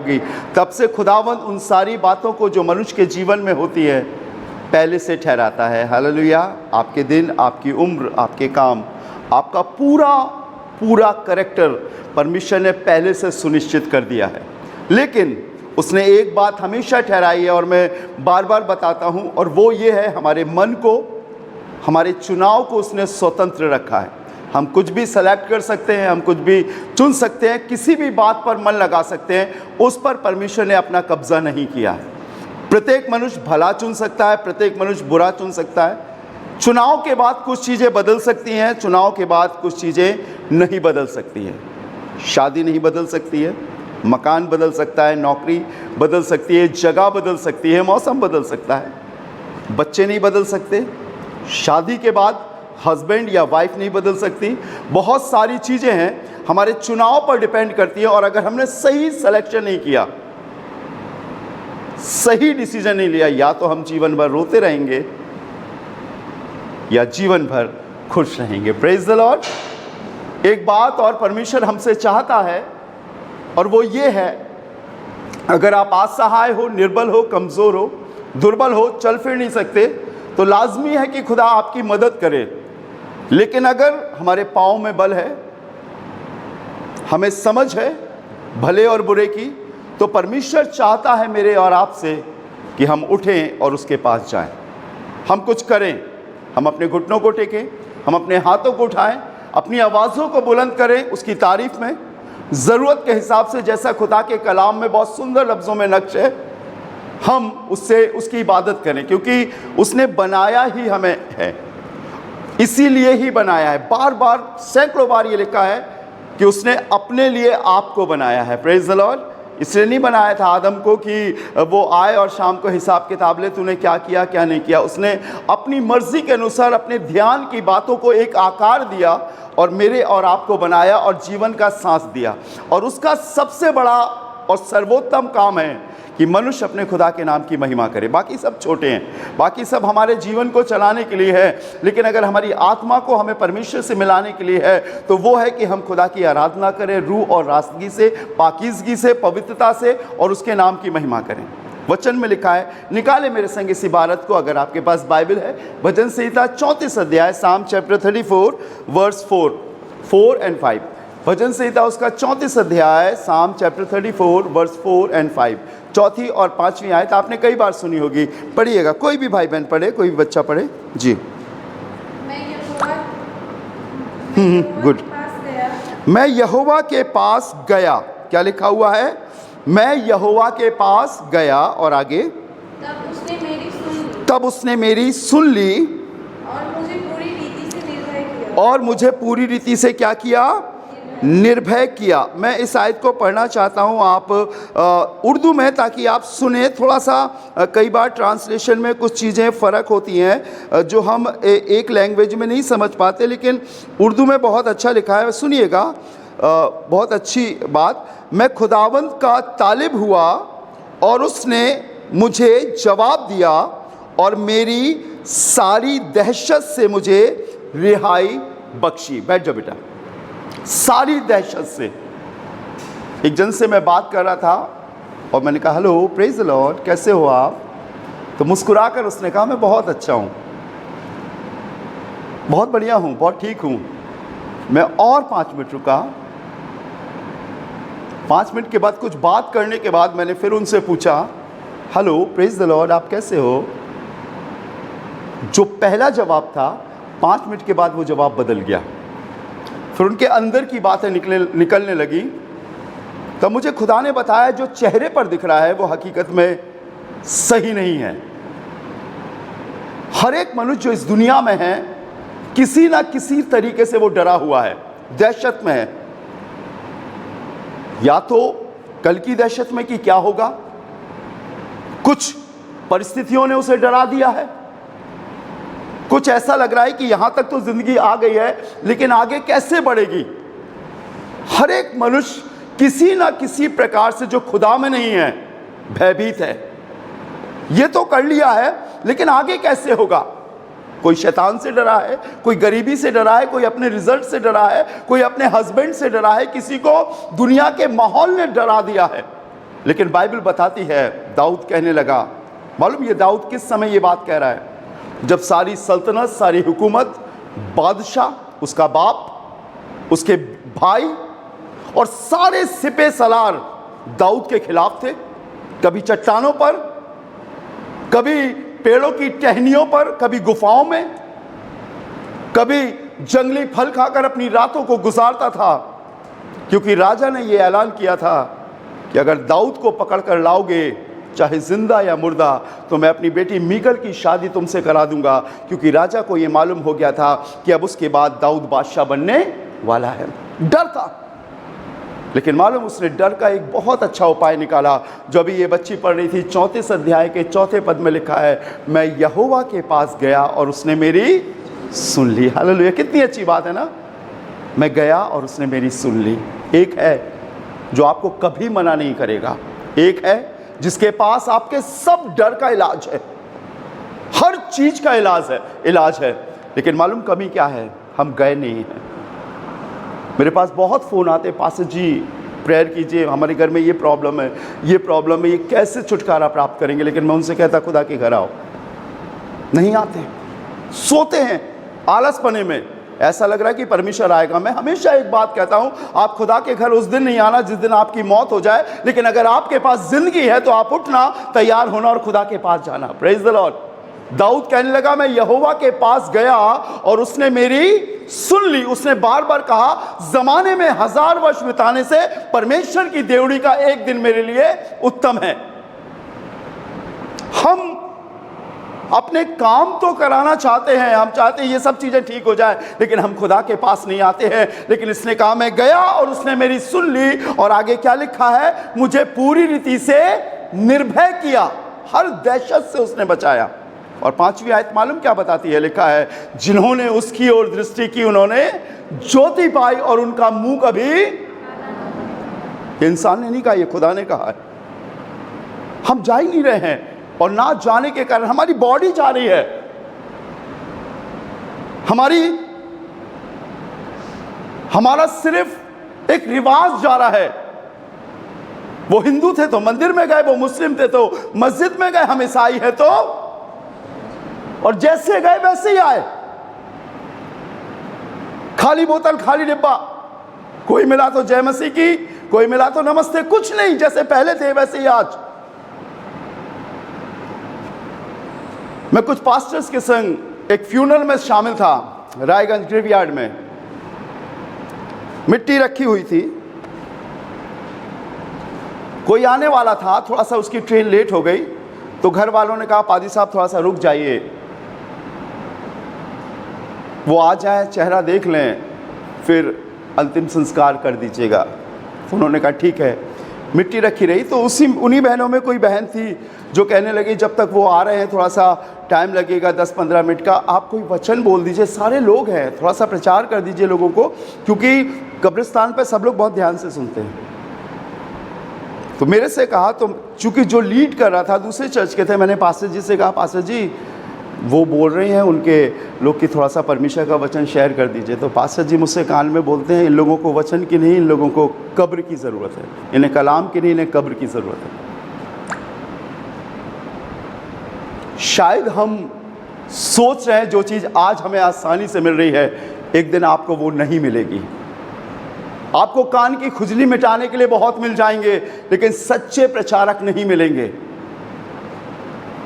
होगी। तब से खुदावंद उन सारी बातों को जो मनुष्य के जीवन में होती है पहले से ठहराता है। हालेलुया। आपके दिन, आपकी उम्र, आपके काम, आपका पूरा करैक्टर परमेश्वर ने पहले से सुनिश्चित कर दिया है। लेकिन उसने एक बात हमेशा ठहराई है और मैं बार बार बताता हूँ, और वो ये है, हमारे मन को, हमारे चुनाव को उसने स्वतंत्र रखा है। हम कुछ भी सेलेक्ट कर सकते हैं, हम कुछ भी चुन सकते हैं, किसी भी बात पर मन लगा सकते हैं, उस पर परमेश्वर ने अपना कब्जा नहीं किया है। प्रत्येक मनुष्य भला चुन सकता है, प्रत्येक मनुष्य बुरा चुन सकता है। चुनाव के बाद कुछ चीज़ें बदल सकती हैं, चुनाव के बाद कुछ चीज़ें नहीं बदल सकती हैं। शादी नहीं बदल सकती है, मकान बदल सकता है, नौकरी बदल सकती है, जगह बदल सकती है, मौसम बदल सकता है, बच्चे नहीं बदल सकते, शादी के बाद हस्बैंड या वाइफ नहीं बदल सकती। बहुत सारी चीज़ें हैं, हमारे चुनाव पर डिपेंड करती है। और अगर हमने सही सिलेक्शन नहीं किया, सही डिसीजन नहीं लिया, या तो हम जीवन भर रोते रहेंगे या जीवन भर खुश रहेंगे। Praise the Lord. एक बात और परमेश्वर हमसे चाहता है, और वो ये है, अगर आप असहाय हो, निर्बल हो, कमज़ोर हो, दुर्बल हो, चल फिर नहीं सकते, तो लाजमी है कि खुदा आपकी मदद करे। लेकिन अगर हमारे पाँव में बल है, हमें समझ है भले और बुरे की, तो परमेश्वर चाहता है मेरे और आपसे कि हम उठें और उसके पास जाएं, हम कुछ करें, हम अपने घुटनों को टेकें, हम अपने हाथों को उठाएं, अपनी आवाज़ों को बुलंद करें उसकी तारीफ में, ज़रूरत के हिसाब से, जैसा खुदा के कलाम में बहुत सुंदर लफ्ज़ों में नक्श है, हम उससे उसकी इबादत करें, क्योंकि उसने बनाया ही हमें है, इसीलिए ही बनाया है। बार बार, सैकड़ों बार ये लिखा है कि उसने अपने लिए आपको बनाया है। Praise the Lord. इसलिए नहीं बनाया था आदम को कि वो आए और शाम को हिसाब किताब ले, तूने क्या किया क्या नहीं किया। उसने अपनी मर्जी के अनुसार अपने ध्यान की बातों को एक आकार दिया और मेरे और आपको बनाया और जीवन का सांस दिया। और उसका सबसे बड़ा और सर्वोत्तम काम है कि मनुष्य अपने खुदा के नाम की महिमा करे। बाकी सब छोटे हैं, बाकी सब हमारे जीवन को चलाने के लिए है, लेकिन अगर हमारी आत्मा को हमें परमेश्वर से मिलाने के लिए है, तो वो है कि हम खुदा की आराधना करें रूह और रास्तगी से, पाकीज़गी से, पवित्रता से, और उसके नाम की महिमा करें। वचन में लिखा है, निकाले मेरे संग इस इबारत को, अगर आपके पास बाइबल है, भजन संहिता 34 अध्याय, साम चैप्टर 34 वर्स 4 and 5। भजन संहिता उसका 34 अध्याय, साम चैप्टर 34 वर्स 4 and 5। चौथी और पांचवी आयत आपने कई बार सुनी होगी, पढ़िएगा। कोई भी भाई बहन पढ़े, कोई भी बच्चा पढ़े जी। गुड। मैं यहोवा के पास गया, क्या लिखा हुआ है? मैं यहोवा के पास गया, और आगे, तब उसने मेरी सुन ली और मुझे पूरी रीति से क्या किया? निर्भय किया। मैं इस आयत को पढ़ना चाहता हूँ आप उर्दू में, ताकि आप सुने। थोड़ा सा कई बार ट्रांसलेशन में कुछ चीज़ें फ़र्क होती हैं जो हम एक लैंग्वेज में नहीं समझ पाते, लेकिन उर्दू में बहुत अच्छा लिखा है, सुनिएगा। बहुत अच्छी बात। मैं खुदावंद का तालिब हुआ और उसने मुझे जवाब दिया और मेरी सारी दहशत से मुझे रिहाई बख्शी। बैठ जाओ बेटा। सारी दहशत से। एक जन से मैं बात कर रहा था और मैंने कहा, हेलो, प्रेज द लॉर्ड, कैसे हो आप? तो मुस्कुराकर उसने कहा, मैं बहुत अच्छा हूँ, बहुत बढ़िया हूँ, बहुत ठीक हूँ। मैं और 5 मिनट रुका। 5 मिनट के बाद कुछ बात करने के बाद मैंने फिर उनसे पूछा, हेलो, प्रेज द लॉर्ड, आप कैसे हो? जो पहला जवाब था, 5 मिनट के बाद वो जवाब बदल गया। फिर उनके अंदर की बातें निकलने लगी। तब मुझे खुदा ने बताया, जो चेहरे पर दिख रहा है वो हकीकत में सही नहीं है। हर एक मनुष्य जो इस दुनिया में है, किसी ना किसी तरीके से वो डरा हुआ है, दहशत में है। या तो कल की दहशत में कि क्या होगा, कुछ परिस्थितियों ने उसे डरा दिया है, कुछ ऐसा लग रहा है कि यहां तक तो जिंदगी आ गई है, लेकिन आगे कैसे बढ़ेगी। हर एक मनुष्य किसी ना किसी प्रकार से, जो खुदा में नहीं है, भयभीत है। ये तो कर लिया है, लेकिन आगे कैसे होगा। कोई शैतान से डरा है, कोई गरीबी से डरा है, कोई अपने रिजल्ट से डरा है, कोई अपने हस्बैंड से डरा है, किसी को दुनिया के माहौल ने डरा दिया है। लेकिन बाइबल बताती है दाऊद कहने लगा, मालूम ये दाऊद किस समय ये बात कह रहा है? जब सारी सल्तनत, सारी हुकूमत, बादशाह, उसका बाप, उसके भाई और सारे सिपे सलार दाऊद के खिलाफ थे। कभी चट्टानों पर, कभी पेड़ों की टहनियों पर, कभी गुफाओं में, कभी जंगली फल खाकर अपनी रातों को गुजारता था, क्योंकि राजा ने यह ऐलान किया था कि अगर दाऊद को पकड़ कर लाओगे, चाहे जिंदा या मुर्दा, तो मैं अपनी बेटी मीकल की शादी तुमसे करा दूंगा, क्योंकि राजा को यह मालूम हो गया था कि अब उसके बाद दाऊद बादशाह बनने वाला है। डर था, लेकिन मालूम उसने डर का एक बहुत अच्छा उपाय निकाला। जो अभी ये बच्ची पढ़ रही थी, 34 अध्याय के 4 पद में लिखा है, मैं यहोवा के पास गया और उसने मेरी सुन ली। हालेलुया, कितनी अच्छी बात है ना। मैं गया और उसने मेरी सुन ली। एक है जो आपको कभी मना नहीं करेगा, एक है जिसके पास आपके सब डर का इलाज है, हर चीज का इलाज है। लेकिन मालूम कमी क्या है? हम गए नहीं हैं। मेरे पास बहुत फ़ोन आते, पास्टर जी प्रेयर कीजिए, हमारे घर में ये प्रॉब्लम है, ये प्रॉब्लम है, ये कैसे छुटकारा प्राप्त करेंगे? लेकिन मैं उनसे कहता खुदा के घर आओ। नहीं आते, सोते हैं आलसपने में। ऐसा लग रहा है कि परमेश्वर आएगा। मैं हमेशा एक बात कहता हूं, आप खुदा के घर उस दिन नहीं आना जिस दिन आपकी मौत हो जाए, लेकिन अगर आपके पास जिंदगी है तो आप उठना, तैयार होना और खुदा के पास जाना। Praise the Lord. दाऊद कहने लगा, मैं यहोवा के पास गया और उसने मेरी सुन ली। उसने बार बार कहा, जमाने में 1000 वर्ष बिताने से परमेश्वर की देवड़ी का एक दिन मेरे लिए उत्तम है। हम अपने काम तो कराना चाहते हैं, हम चाहते हैं ये सब चीजें ठीक हो जाए, लेकिन हम खुदा के पास नहीं आते हैं। लेकिन इसने कहा, मैं गया और उसने मेरी सुन ली। और आगे क्या लिखा है? मुझे पूरी रीति से निर्भय किया, हर दहशत से उसने बचाया। और 5वीं आयत मालूम क्या बताती है? लिखा है, जिन्होंने उसकी ओर दृष्टि की उन्होंने ज्योति पाई और उनका मुंह कभी, इंसान ने नहीं कहा, ये खुदा ने कहा है। हम जा ही नहीं रहे हैं, और ना जाने के कारण हमारी बॉडी जा रही है, हमारा सिर्फ एक रिवाज जा रहा है। वो हिंदू थे तो मंदिर में गए, वो मुस्लिम थे तो मस्जिद में गए, हम ईसाई है तो, और जैसे गए वैसे ही आए। खाली बोतल, खाली डिब्बा, कोई मिला तो जय मसीह की, कोई मिला तो नमस्ते, कुछ नहीं, जैसे पहले थे वैसे ही आज। मैं कुछ पास्टर्स के संग एक फ्यूनरल में शामिल था, रायगंज ग्रेवयार्ड में। मिट्टी रखी हुई थी, कोई आने वाला था, थोड़ा सा उसकी ट्रेन लेट हो गई, तो घर वालों ने कहा, पादी साहब थोड़ा सा रुक जाइए, वो आ जाए, चेहरा देख लें, फिर अंतिम संस्कार कर दीजिएगा। तो उन्होंने कहा ठीक है। मिट्टी रखी रही, तो उन्हीं बहनों में कोई बहन थी जो कहने लगी, जब तक वो आ रहे हैं थोड़ा सा टाइम लगेगा, 10-15 मिनट का, आप कोई वचन बोल दीजिए, सारे लोग हैं, थोड़ा सा प्रचार कर दीजिए लोगों को, क्योंकि कब्रिस्तान पे सब लोग बहुत ध्यान से सुनते हैं। तो मेरे से कहा, तो चूंकि जो लीड कर रहा था दूसरे चर्च के थे, मैंने पास्टर जी से कहा, पास्टर जी वो बोल रहे हैं उनके लोग की थोड़ा सा परमेश्वर का वचन शेयर कर दीजिए। तो पास्टर जी मुझसे कान में बोलते हैं, इन लोगों को वचन की नहीं, इन लोगों को कब्र की ज़रूरत है, इन्हें कलाम की नहीं, इन्हें कब्र की ज़रूरत है। शायद हम सोच रहे हैं जो चीज़ आज हमें आसानी से मिल रही है, एक दिन आपको वो नहीं मिलेगी। आपको कान की खुजली मिटाने के लिए बहुत मिल जाएंगे, लेकिन सच्चे प्रचारक नहीं मिलेंगे।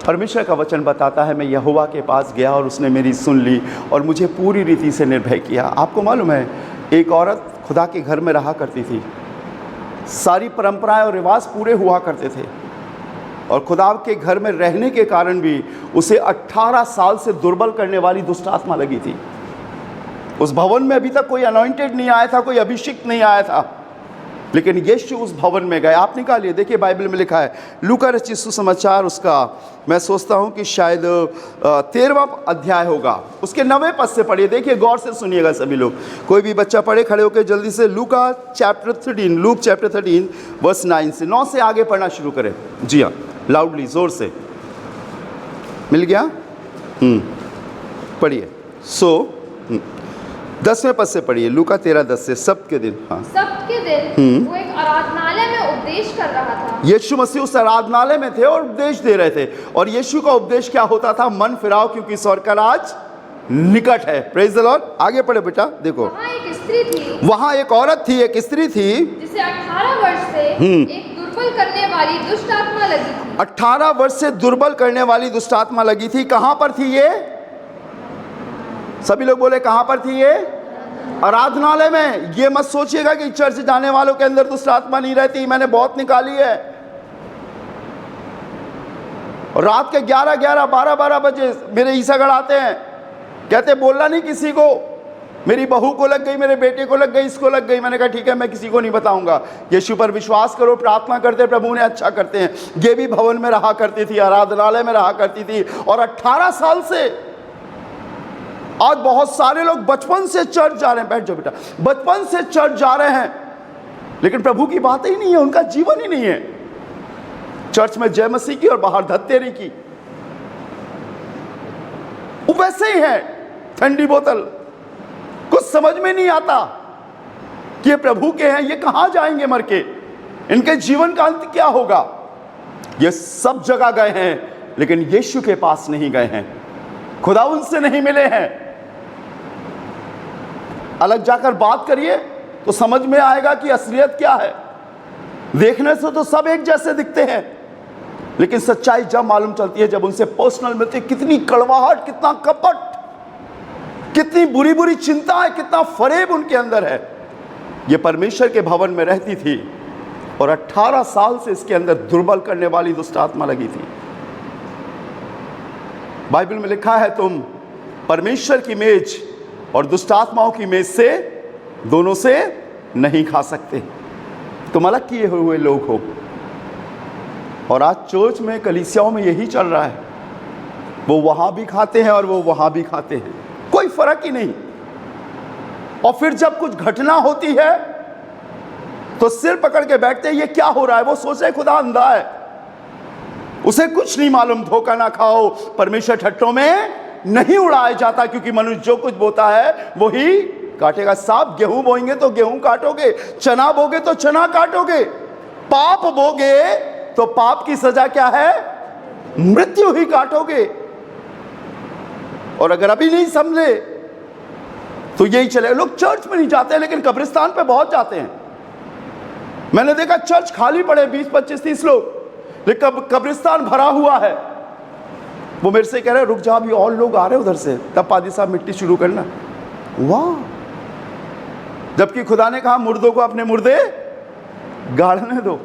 परमेश्वर का वचन बताता है, मैं यहोवा के पास गया और उसने मेरी सुन ली और मुझे पूरी रीति से निर्भय किया। आपको मालूम है, एक औरत खुदा के घर में रहा करती थी, सारी परंपराएं और रिवाज पूरे हुआ करते थे, और खुदा के घर में रहने के कारण भी उसे 18 साल से दुर्बल करने वाली दुष्ट आत्मा लगी थी। उस भवन में अभी तक कोई अनॉइंटेड नहीं आया था, कोई अभिषिक्त नहीं आया था, लेकिन यीशु उस भवन में गए। आप निकालिए, देखिए बाइबल में लिखा है, लूका रचित सुसमाचार, उसका मैं सोचता हूँ कि शायद 13वां अध्याय होगा, उसके 9वें पद से पढ़िए। देखिए, गौर से सुनिएगा सभी लोग, कोई भी बच्चा पढ़े खड़े होकर जल्दी से। लूका चैप्टर 13, लूक चैप्टर 13 वर्स 9 से 9 से आगे पढ़ना शुरू करें। जी हाँ, लाउडली, जोर से। मिल गया? पढ़िए। 10वें पद से पढ़िए, लूका 13:10 से। सबके दिन, हाँ, सबके दिन वो एक आराधनालय में उपदेश कर रहा था। यीशु मसीह उस आराधनालय में थे और उपदेश दे रहे थे। और यीशु का उपदेश क्या होता था? मन फिराओ क्योंकि स्वर्ग का राज निकट है। Praise the Lord. आगे पढ़े बेटा, देखो वहाँ एक स्त्री थी, वहां एक औरत थी, एक स्त्री थी, जिसे 18 वर्ष से एक दुर्बल करने वाली दुष्ट आत्मा लगी थी। 18 वर्ष से दुर्बल करने वाली दुष्ट आत्मा लगी थी। कहां पर थी ये? सभी लोग बोले कहां पर थी ये? आराधनालय में। ये मत सोचिएगा कि चर्च जाने वालों के अंदर दुष्ट आत्मा नहीं रहती, मैंने बहुत निकाली है। और रात के 11-11, 12-12 बजे मेरे ईसागढ़ आते हैं, कहते बोलना नहीं किसी को, मेरी बहू को लग गई, मेरे बेटे को लग गई, इसको लग गई। मैंने कहा ठीक है, मैं किसी को नहीं बताऊंगा। यीशु पर विश्वास करो, प्रार्थना करते, प्रभु ने अच्छा करते हैं। ये भी भवन में रहा करती थी, आराधनालय में रहा करती थी, और 18 साल से। आज बहुत सारे लोग बचपन से चर्च जा रहे हैं, बैठ जाओ बेटा, बचपन से चर्च जा रहे हैं, लेकिन प्रभु की बात ही नहीं है, उनका जीवन ही नहीं है। चर्च में जय मसीह की और बाहर धत्तेरी की, वो वैसे ही है ठंडी बोतल। कुछ समझ में नहीं आता कि ये प्रभु के हैं, ये कहां जाएंगे मर के, इनके जीवन का अंत क्या होगा। ये सब जगह गए हैं, लेकिन यीशु के पास नहीं गए हैं, खुदा उनसे नहीं मिले हैं। अलग जाकर बात करिए तो समझ में आएगा कि असलियत क्या है। देखने से तो सब एक जैसे दिखते हैं, लेकिन सच्चाई जब मालूम चलती है, जब उनसे पर्सनल मिलती है, कितनी कड़वाहट, कितना कपट, कितनी बुरी बुरी चिंताएं, कितना फरेब उनके अंदर है। ये परमेश्वर के भवन में रहती थी और 18 साल से इसके अंदर दुर्बल करने वाली दुष्ट आत्मा लगी थी। बाइबल में लिखा है, तुम परमेश्वर की मेज और दुष्ट आत्माओं की मेज से, दोनों से नहीं खा सकते। तुम अलग किए हुए लोग हो। और आज चर्च में, कलीसियाओं में यही चल रहा है। वो वहां भी खाते हैं और वो वहां भी खाते हैं, कोई फर्क ही नहीं। और फिर जब कुछ घटना होती है तो सिर पकड़ के बैठते हैं, ये क्या हो रहा है। वो सोचे खुदा अंधा है, उसे कुछ नहीं मालूम। धोखा ना खाओ, परमेश्वर ठट्टों में नहीं उड़ाया जाता, क्योंकि मनुष्य जो कुछ बोता है वही काटेगा। साहब, गेहूं बोएंगे तो गेहूं काटोगे, चना बोगे तो चना काटोगे। पाप बोगे तो पाप की सजा क्या है? मृत्यु ही काटोगे। और अगर अभी नहीं समझे तो यही चले। लोग चर्च में नहीं जाते, लेकिन कब्रिस्तान पे बहुत जाते हैं। मैंने देखा चर्च खाली पड़े 20, 25, 30 लोग, लेकिन कब्रिस्तान भरा हुआ है। वो मेरे से कह रहे रुक जा, अभी और लोग आ रहे उधर से, तब पादी साहब मिट्टी शुरू करना। वाह! जबकि खुदा ने कहा मुर्दों को अपने मुर्दे गाड़ने दो।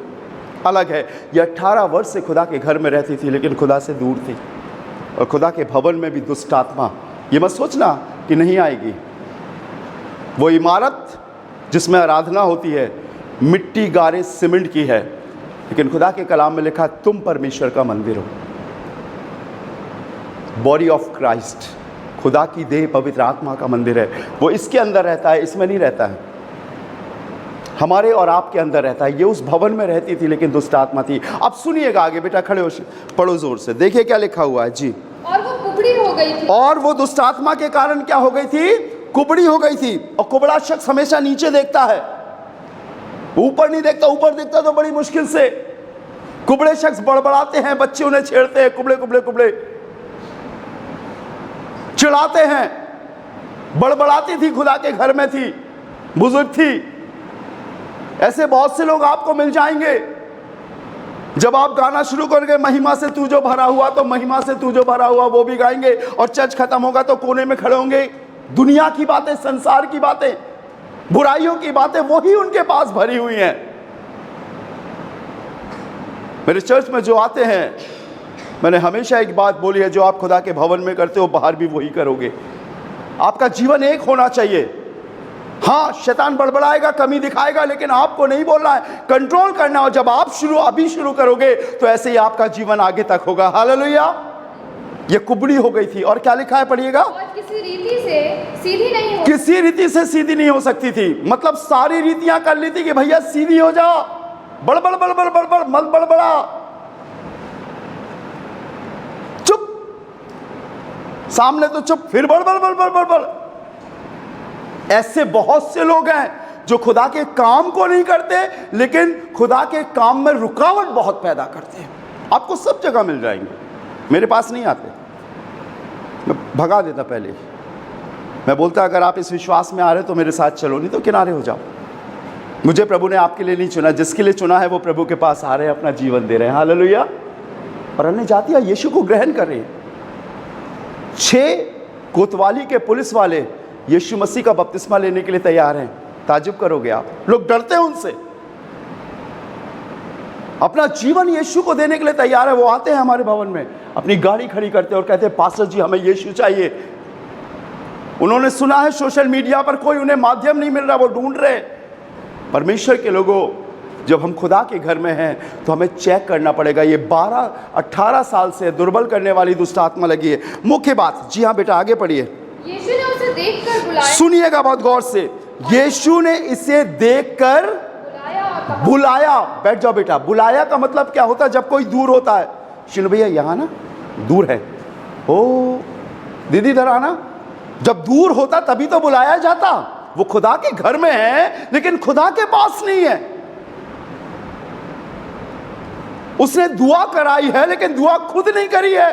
अलग है। ये 18 वर्ष से खुदा के घर में रहती थी, लेकिन खुदा से दूर थी। और खुदा के भवन में भी दुष्ट आत्मा, ये मत सोचना कि नहीं आएगी। वो इमारत जिसमें आराधना होती है, मिट्टी, गारे, सीमेंट की है, लेकिन खुदा के कलाम में लिखा तुम परमेश्वर का मंदिर हो। बॉडी ऑफ क्राइस्ट, खुदा की देह पवित्र आत्मा का मंदिर है। वो इसके अंदर रहता है, इसमें नहीं रहता है। हमारे और आपके अंदर रहता है। ये उस भवन में रहती थी, लेकिन दुष्ट आत्मा थी। अब सुनिएगा आगे, बेटा खड़े हो, पढ़ो जोर से, देखिए क्या लिखा हुआ है जी। और वो कुबड़ी हो गई थी। और वो दुष्ट आत्मा के कारण क्या हो गई थी? कुबड़ी हो गई थी। और कुबड़ा शख्स हमेशा नीचे देखता है, ऊपर नहीं देखता। ऊपर देखता तो बड़ी मुश्किल से। कुबड़े शख्स बड़बड़ाते हैं, बच्चे उन्हें छेड़ते हैं, कुबड़े कुबड़े कुबड़े चिढ़ाते हैं। बड़बड़ाती थी, खुदा के घर में थी, बुजुर्ग थी। ऐसे बहुत से लोग आपको मिल जाएंगे। जब आप गाना शुरू करोगे, महिमा से तू जो भरा हुआ, तो महिमा से तू जो भरा हुआ वो भी गाएंगे। और चर्च खत्म होगा तो कोने में खड़े होंगे। दुनिया की बातें, संसार की बातें, बुराइयों की बातें वही उनके पास भरी हुई हैं। मेरे चर्च में जो आते हैं, मैंने हमेशा एक बात बोली है, जो आप खुदा के भवन में करते हो बाहर भी वही करोगे। आपका जीवन एक होना चाहिए। हाँ, शैतान बड़बड़ाएगा, कमी दिखाएगा, लेकिन आपको नहीं बोलना है, कंट्रोल करना। और जब आप अभी शुरू करोगे तो ऐसे ही आपका जीवन आगे तक होगा। हालेलुया। ये कुबड़ी हो गई थी। और क्या लिखा है, पढ़िएगा। और किसी रीति से सीधी नहीं हो, किसी रीति से सीधी नहीं हो सकती थी। मतलब सारी रीतियां कर ली थी कि भैया सीधी हो जा, बड़बड़ बड़बड़ बड़बड़ मत बड़बड़ा, चुप, सामने तो चुप, फिर बड़बड़ बड़बड़ बड़बड़। ऐसे बहुत से लोग हैं जो खुदा के काम को नहीं करते लेकिन खुदा के काम में रुकावट बहुत पैदा करते हैं। आपको सब जगह मिल जाएंगे, मेरे पास नहीं आते, मैं भगा देता पहले ही। मैं बोलता अगर आप इस विश्वास में आ रहे तो मेरे साथ चलो, नहीं तो किनारे हो जाओ। मुझे प्रभु ने आपके लिए नहीं चुना, जिसके लिए चुना है वो प्रभु के पास आ रहे हैं, अपना जीवन दे रहे हैं। हालेलुया। और अन्य जातियां यीशु को ग्रहण कर रही हैं। 6 कोतवाली के पुलिस वाले यीशु मसीह का बपतिस्मा लेने के लिए तैयार हैं। ताज्जुब करोगे आप, लोग डरते हैं उनसे, अपना जीवन यीशु को देने के लिए तैयार है। वो आते हैं हमारे भवन में, अपनी गाड़ी खड़ी करते हैं और कहते हैं पास्टर जी हमें यीशु चाहिए। उन्होंने सुना है सोशल मीडिया पर कोई उन्हें माध्यम नहीं मिल रहा, वो ढूंढ रहे। परमेश्वर के लोगों, जब हम खुदा के घर में हैं तो हमें चेक करना पड़ेगा। ये 12-18 साल से दुर्बल करने वाली दुष्ट आत्मा लगी है। मुख्य बात, जी हाँ बेटा आगे पढ़िए। यीशु ने उसे देखकर बुलाया, सुनिएगा बहुत गौर से। यीशु ने इसे देखकर बुलाया। बैठ जाओ बेटा। बुलाया का मतलब क्या होता है? जब कोई दूर होता है, शिनु भैया यहाँ ना दूर है, ओ दीदी इधर आना। जब दूर होता तभी तो बुलाया जाता। वो खुदा के घर में है लेकिन खुदा के पास नहीं है। उसने दुआ कराई है लेकिन दुआ खुद नहीं करी है।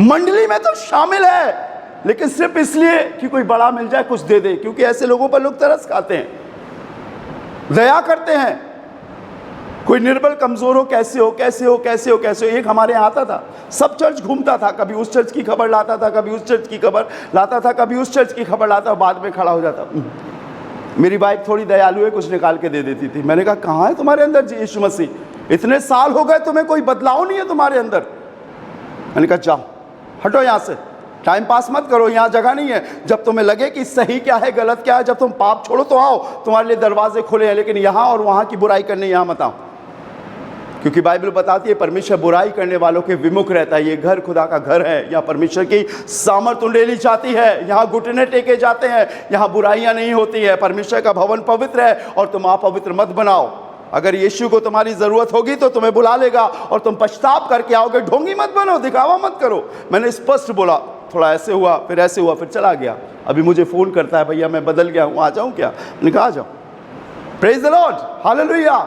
मंडली में तो शामिल है लेकिन सिर्फ इसलिए कि कोई बड़ा मिल जाए कुछ दे दे, क्योंकि ऐसे लोगों पर लोग तरस खाते हैं, दया करते हैं। कोई निर्बल कमजोर हो, कैसे हो कैसे हो कैसे हो कैसे हो। एक हमारे यहाँ आता था, सब चर्च घूमता था, कभी उस चर्च की खबर लाता था, कभी उस चर्च की खबर लाता था, कभी उस चर्च की खबर लाता, बाद में खड़ा हो जाता। मेरी वाइफ थोड़ी दयालु है, कुछ निकाल के दे देती थी। मैंने कहा कहाँ है तुम्हारे अंदर यीशु मसीह? इतने साल हो गए तुम्हें कोई बदलाव नहीं है तुम्हारे अंदर। मैंने कहा जाओ हटो यहाँ से, टाइम पास मत करो, यहाँ जगह नहीं है। जब तुम्हें लगे कि सही क्या है गलत क्या है, जब तुम पाप छोड़ो तो आओ, तुम्हारे लिए दरवाजे खुले हैं, लेकिन यहाँ और वहाँ की बुराई करने यहाँ मत आओ। क्योंकि बाइबल बताती है परमेश्वर बुराई करने वालों के विमुख रहता है। ये घर खुदा का घर है, यहाँ परमेश्वर की सामर्थ उंडेली जाती है, यहाँ घुटने टेके जाते हैं, यहाँ बुराइयाँ नहीं होती है। परमेश्वर का भवन पवित्र है और तुम अपवित्र मत बनाओ। अगर यीशु को तुम्हारी ज़रूरत होगी तो तुम्हें बुला लेगा और तुम पछताव करके आओगे। ढोंगी मत बनो, दिखावा मत करो। मैंने स्पष्ट बोला, थोड़ा ऐसे हुआ फिर ऐसे हुआ फिर चला गया। अभी मुझे फ़ोन करता है, भैया मैं बदल गया हूँ, आ जाऊँ क्या? मैंने कहा आ जाओ। Praise the Lord, hallelujah.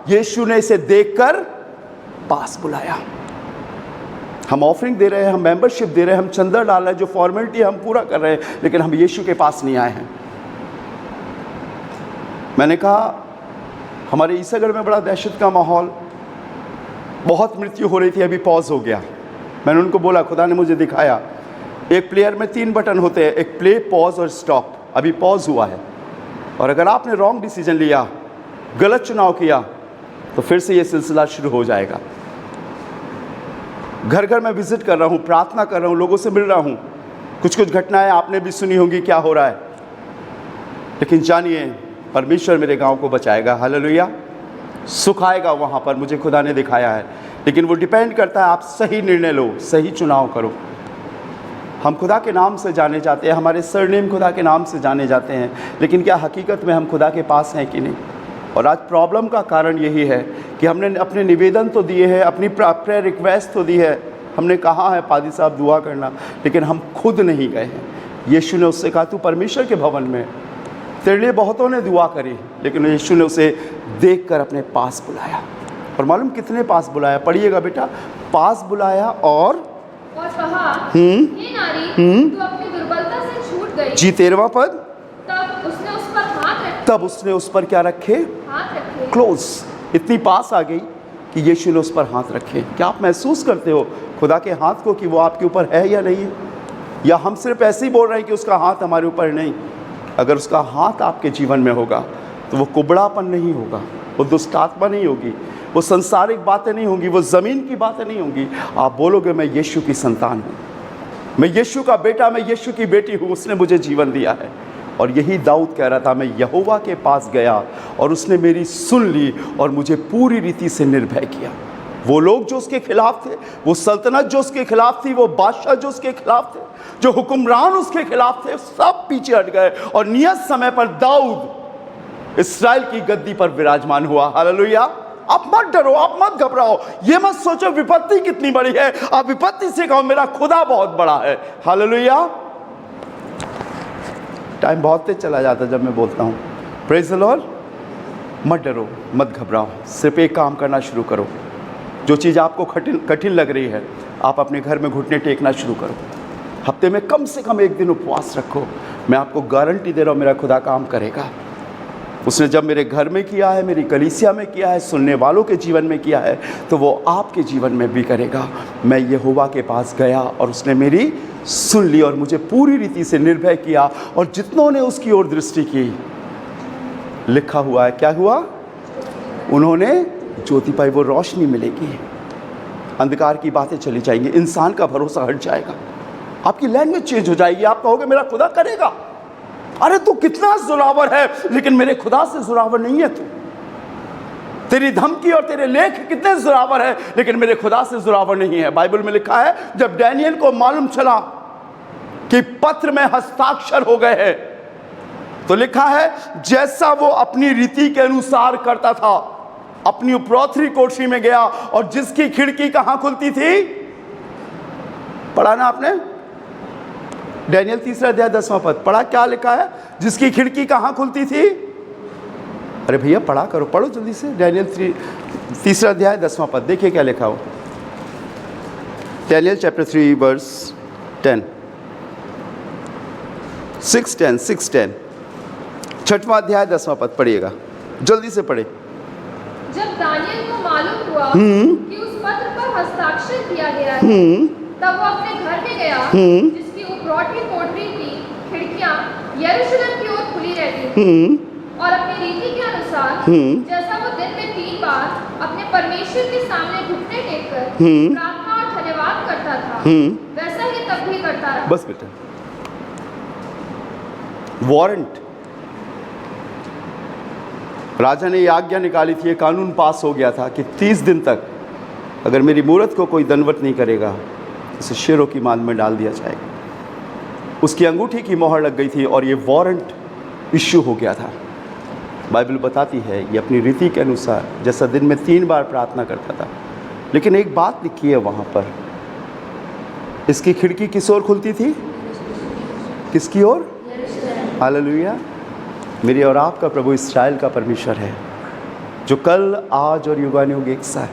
यीशु ने इसे देखकर पास बुलाया। हम ऑफरिंग दे रहे हैं, हम मेंबरशिप दे रहे हैं, हम चंदा डाल रहे हैं, जो फॉर्मेलिटी हम पूरा कर रहे हैं, लेकिन हम यीशु के पास नहीं आए हैं। मैंने कहा हमारे ईसागढ़ में बड़ा दहशत का माहौल, बहुत मृत्यु हो रही थी, अभी पॉज हो गया। मैंने उनको बोला, खुदा ने मुझे दिखाया एक प्लेयर में 3 बटन होते हैं, एक प्ले, पॉज और स्टॉप। अभी पॉज हुआ है और अगर आपने रॉन्ग डिसीजन लिया, गलत चुनाव किया, तो फिर से ये सिलसिला शुरू हो जाएगा। घर घर मैं विजिट कर रहा हूँ, प्रार्थना कर रहा हूँ, लोगों से मिल रहा हूँ। कुछ घटनाएं आपने भी सुनी होंगी क्या हो रहा है, लेकिन जानिए परमेश्वर मेरे गांव को बचाएगा। हालेलुया। सुख आएगा वहाँ पर, मुझे खुदा ने दिखाया है। लेकिन वो डिपेंड करता है आप सही निर्णय लो, सही चुनाव करो। हम खुदा के नाम से जाने जाते हैं, हमारे सरनेम खुदा के नाम से जाने जाते हैं, लेकिन क्या हकीकत में हम खुदा के पास हैं कि नहीं? और आज प्रॉब्लम का कारण यही है कि हमने अपने निवेदन तो दिए हैं, अपनी प्रेयर रिक्वेस्ट तो दी है, हमने कहा है पादी साहब दुआ करना, लेकिन हम खुद नहीं गए हैं। यीशु ने उससे कहा तू परमेश्वर के भवन में, तेरे लिए बहुतों ने दुआ करी, लेकिन यीशु ने उसे देखकर अपने पास बुलाया। और मालूम कितने पास बुलाया? पढ़िएगा बेटा। पास बुलाया और कहा, हे नारी, तू अपनी दुर्बलता से छूट गई। जी 13वां पद। तब उसने उस पर हाथ रखे। तब उसने उस पर क्या रखे? हाथ रखे। क्लोज, इतनी पास आ गई कि यीशु ने उस पर हाथ रखे। क्या आप महसूस करते हो खुदा के हाथ को कि वो आपके ऊपर है या नहीं है? या हम सिर्फ ऐसे ही बोल रहे हैं कि उसका हाथ हमारे ऊपर नहीं? अगर उसका हाथ आपके जीवन में होगा तो वो कुबड़ापन नहीं होगा, वो दुष्ट आत्मा नहीं होगी, वो संसारिक बातें नहीं होंगी, वो ज़मीन की बातें नहीं होंगी। आप बोलोगे मैं यीशु की संतान हूँ, मैं यीशु का बेटा, मैं यीशु की बेटी हूँ, उसने मुझे जीवन दिया है। और यही दाऊद कह रहा था, मैं यहोवा के पास गया और उसने मेरी सुन ली और मुझे पूरी रीति से निर्भय किया। वो लोग जो उसके खिलाफ थे, वो सल्तनत जो उसके खिलाफ थी, वो बादशाह जो उसके खिलाफ थे, जो हुक्मरान उसके खिलाफ थे, सब पीछे हट गए और नियत समय पर दाऊद इस्राएल की गद्दी पर विराजमान हुआ। हालेलुया। आप मत डरो, आप मत घबराओ, ये मत सोचो विपत्ति कितनी बड़ी है। आप विपत्ति से कहो मेरा खुदा बहुत बड़ा है। हालेलुया। टाइम बहुत तेज चला जाता है जब मैं बोलता हूँ। Praise the Lord. मत डरो, मत घबराओ, सिर्फ एक काम करना शुरू करो। जो चीज़ आपको कठिन लग रही है, आप अपने घर में घुटने टेकना शुरू करो। हफ्ते में कम से कम एक दिन उपवास रखो। मैं आपको गारंटी दे रहा हूँ, मेरा खुदा काम करेगा। उसने जब मेरे घर में किया है, मेरी कलीसिया में किया है, सुनने वालों के जीवन में किया है, तो वो आपके जीवन में भी करेगा। मैं यहोवा के पास गया और उसने मेरी सुन ली और मुझे पूरी रीति से निर्भय किया, और जितनों ने उसकी ओर दृष्टि की, लिखा हुआ है क्या हुआ, उन्होंने ज्योति पाई। वो रोशनी मिलेगी, अंधकार की बातें चली जाएंगी, इंसान का भरोसा हट जाएगा, आपकी लैंग्वेज चेंज हो जाएगी। आप कहोगे मेरा खुदा करेगा। अरे तू कितना जोरावर है, लेकिन मेरे खुदा से जोरावर नहीं है तू। तेरी धमकी और तेरे लेख कितने जोरावर है, लेकिन मेरे खुदा से जोरावर नहीं है। बाइबल में लिखा है, जब डैनियल को मालूम चला कि पत्र में हस्ताक्षर हो गए हैं, तो लिखा है जैसा वो अपनी रीति के अनुसार करता था, अपनी उपरोत्री कोठरी में गया, और जिसकी खिड़की कहां खुलती थी, पढ़ा ना आपने, डैनियल 3 अध्याय 10वां पद पढ़ा, क्या लिखा है, जिसकी खिड़की कहां खुलती थी। अरे भैया पढ़ा करो, पढ़ो जल्दी से। डैनियल 3 अध्याय 10वां पद देखिए क्या लिखा हो। डैनियल चैप्टर 3 वर्स 10, 6:10 6वां अध्याय 10वां पद पढ़िएगा, जल्दी से पढ़े। जब दानियल को मालूम हुआ कि उस पत्र पर हस्ताक्षर किया गया है, तब वो अपने घर में गया, जिसकी उपरोटी कोठरी की खिड़कियां यरूशलेम की ओर खुली रहती थीं, और अपनी रीति के अनुसार जैसा वो दिन में 3 बार अपने परमेश्वर के सामने घुटने टेककर प्रार्थना और धन्यवाद करता था, वैसा ही तब भी करता रहा। बस बेटा, वारंट, राजा ने ये आज्ञा निकाली थी, ये कानून पास हो गया था कि 30 दिन तक अगर मेरी मूरत को कोई दंडवत नहीं करेगा, उसे शेरों की मांद में डाल दिया जाएगा। उसकी अंगूठी की मोहर लग गई थी और ये वारंट इश्यू हो गया था। बाइबल बताती है ये अपनी रीति के अनुसार जैसा दिन में 3 बार प्रार्थना करता था। लेकिन एक बात लिखी है वहाँ पर, इसकी खिड़की किस ओर खुलती थी, किसकी ओर, हालेलुया। मेरी और आपका प्रभु इस्राएल का परमेश्वर है, जो कल आज और युगानुयुग एक सा है।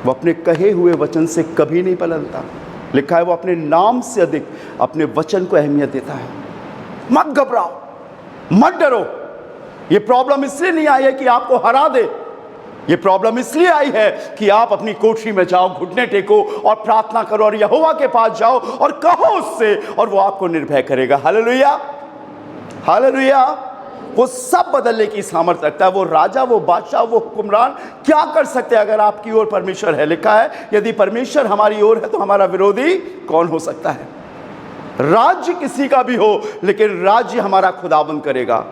वो अपने कहे हुए वचन से कभी नहीं बदलता। लिखा है वो अपने नाम से अधिक अपने वचन को अहमियत देता है। मत घबराओ, मत डरो। ये प्रॉब्लम इसलिए नहीं आई है कि आपको हरा दे, ये प्रॉब्लम इसलिए आई है कि आप अपनी कोठरी में जाओ, घुटने टेको और प्रार्थना करो, और यहोवा के पास जाओ और कहो उससे, और वो आपको निर्भय करेगा। Hallelujah, hallelujah. वो सब बदलने की सामर्थ्य रखता है। वो राजा, वो बादशाह, वो हुक्मरान क्या कर सकते हैं अगर आपकी ओर परमेश्वर है। लिखा है यदि परमेश्वर हमारी ओर है तो हमारा विरोधी कौन हो सकता है। राज्य किसी का भी हो, लेकिन राज्य हमारा खुदाबंद करेगा।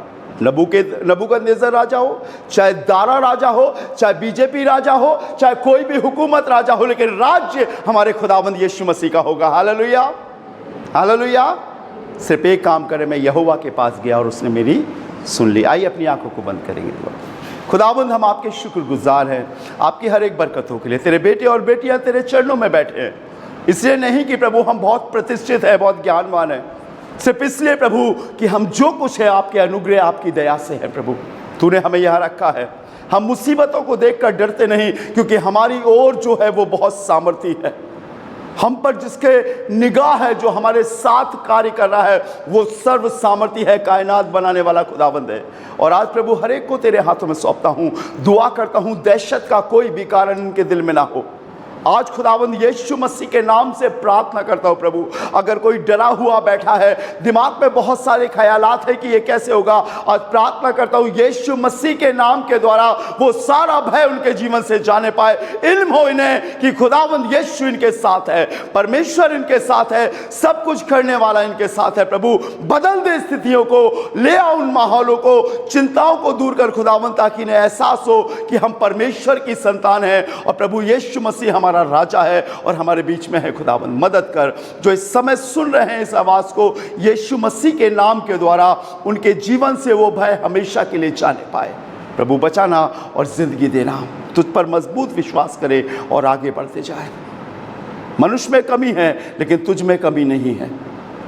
नबूकदनेस्सर राजा हो, चाहे दारा राजा हो, चाहे बीजेपी राजा हो, चाहे कोई भी हुकूमत राजा हो, लेकिन राज्य हमारे खुदाबंद यीशु मसीह का होगा। Hallelujah, hallelujah. सिर्फ एक काम करे, मैं यहोवा के पास गया और उसने मेरी सुन ली। आइए अपनी आंखों को बंद करेंगे। खुदाबंद हम आपके शुक्रगुजार हैं आपकी हर एक बरकतों के लिए। तेरे बेटे और बेटियां तेरे चरणों में बैठे हैं, इसलिए नहीं कि प्रभु हम बहुत प्रतिष्ठित है, बहुत ज्ञानवान है, सिर्फ इसलिए प्रभु कि हम जो कुछ है आपके अनुग्रह, आपकी दया से है। प्रभु तूने हमें यहाँ रखा है। हम मुसीबतों को देखकर डरते नहीं, क्योंकि हमारी ओर जो है वो बहुत सामर्थी है। हम पर जिसके निगाह है, जो हमारे साथ कार्य कर रहा है, वो सर्व सामर्थी है, कायनात बनाने वाला खुदाबंद है। और आज प्रभु हर एक को तेरे हाथों में सौंपता हूँ। दुआ करता हूँ दहशत का कोई भी कारण इनके दिल में ना हो। आज खुदावंद यीशु मसीह के नाम से प्रार्थना करता हूँ प्रभु, अगर कोई डरा हुआ बैठा है, दिमाग में बहुत सारे ख्यालात है कि ये कैसे होगा, आज प्रार्थना करता हूँ यीशु मसीह के नाम के द्वारा वो सारा भय उनके जीवन से जाने पाए। इल्म हो इन्हें कि खुदावंद यीशु इनके साथ है, परमेश्वर इनके साथ है, सब कुछ करने वाला इनके साथ है। प्रभु बदल दे स्थितियों को, ले आओ उन माहौलों को, चिंताओं को दूर कर खुदावंद, ताकि इन्हें एहसास हो कि हम परमेश्वर की संतान हैं और प्रभु यीशु मसीह हमारा राजा है और हमारे बीच में है। खुदावंद मदद कर, जो इस समय सुन रहे हैं इस आवाज को, यीशु मसीह के नाम के द्वारा उनके जीवन से वो भय हमेशा के लिए जाने पाए। प्रभु बचाना और जिंदगी देना, तुझ पर मजबूत विश्वास करे और आगे बढ़ते जाए। मनुष्य में कमी है लेकिन तुझ में कमी नहीं है।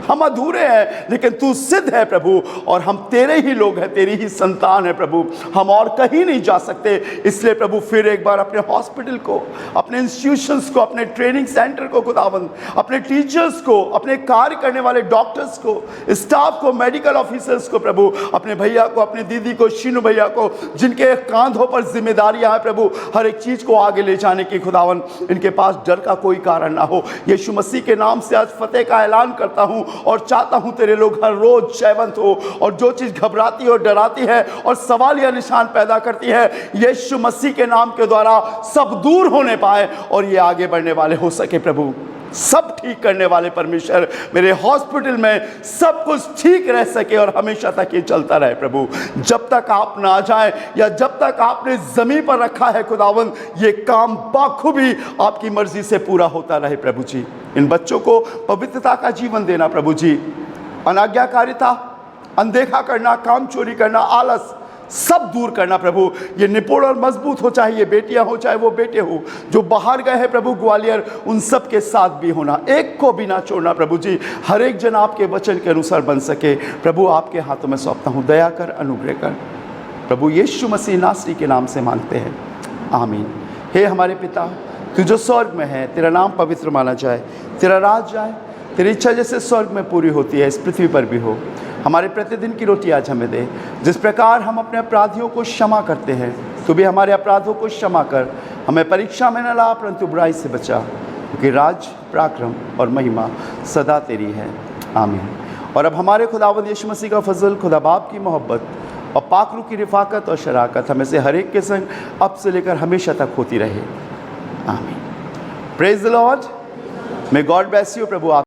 हम अधूरे हैं, लेकिन तू सिद्ध है प्रभु, और हम तेरे ही लोग हैं, तेरी ही संतान है प्रभु, हम और कहीं नहीं जा सकते। इसलिए प्रभु फिर एक बार अपने हॉस्पिटल को, अपने इंस्टीट्यूशंस को, अपने ट्रेनिंग सेंटर को खुदावंद, अपने टीचर्स को, अपने कार्य करने वाले डॉक्टर्स को, स्टाफ को, मेडिकल ऑफिसर्स को प्रभु, अपने भैया को, अपने दीदी को, शीनू भैया को, जिनके कांधों पर जिम्मेदारियां हैं प्रभु, हर एक चीज को आगे ले जाने की खुदावन, इनके पास डर का कोई कारण ना हो। यीशु मसीह के नाम से आज फतेह का ऐलान करता हूं और चाहता हूं तेरे लोग हर रोज जयवंत हो, और जो चीज घबराती और डराती है और सवाल या निशान पैदा करती है, यीशु मसीह के नाम के द्वारा सब दूर होने पाए और ये आगे बढ़ने वाले हो सके प्रभु। सब ठीक करने वाले परमेश्वर, मेरे हॉस्पिटल में सब कुछ ठीक रह सके और हमेशा तक ये चलता रहे प्रभु, जब तक आप ना आ जाए या जब तक आपने जमीन पर रखा है खुदावंद, ये काम बाखूबी आपकी मर्जी से पूरा होता रहे प्रभु जी। इन बच्चों को पवित्रता का जीवन देना प्रभु जी, अनाज्ञाकारिता, अनदेखा करना, काम चोरी करना, आलस सब दूर करना प्रभु। ये निपुण और मजबूत हो, चाहे ये बेटियां हो चाहे वो बेटे हो, जो बाहर गए हैं प्रभु ग्वालियर, उन सब के साथ भी होना, एक को भी ना छोड़ना प्रभु जी। हर एक जन आपके वचन के अनुसार बन सके प्रभु, आपके हाथों में सौंपता हूँ, दया कर, अनुग्रह कर प्रभु। यीशु मसीह नासरी के नाम से मांगते हैं, आमीन। हे हमारे पिता, तू जो स्वर्ग में है, तेरा नाम पवित्र माना जाए, तेरा राज जाए, तेरी इच्छा जैसे स्वर्ग में पूरी होती है इस पृथ्वी पर भी हो। हमारे प्रतिदिन की रोटी आज हमें दे, जिस प्रकार हम अपने अपराधियों को क्षमा करते हैं, तू भी हमारे अपराधों को क्षमा कर। हमें परीक्षा में न ला, परंतु बुराई से बचा, क्योंकि राज, पराक्रम और महिमा सदा तेरी है, आमीन। और अब हमारे खुदावंद यीशु मसीह का फजल, खुदा बाप की मोहब्बत और पाक रूह की रिफाकत और शराकत हमें से हर एक के संग अब से लेकर हमेशा तक होती रहे, आमीन। Praise the Lord, may God bless you. प्रभु आप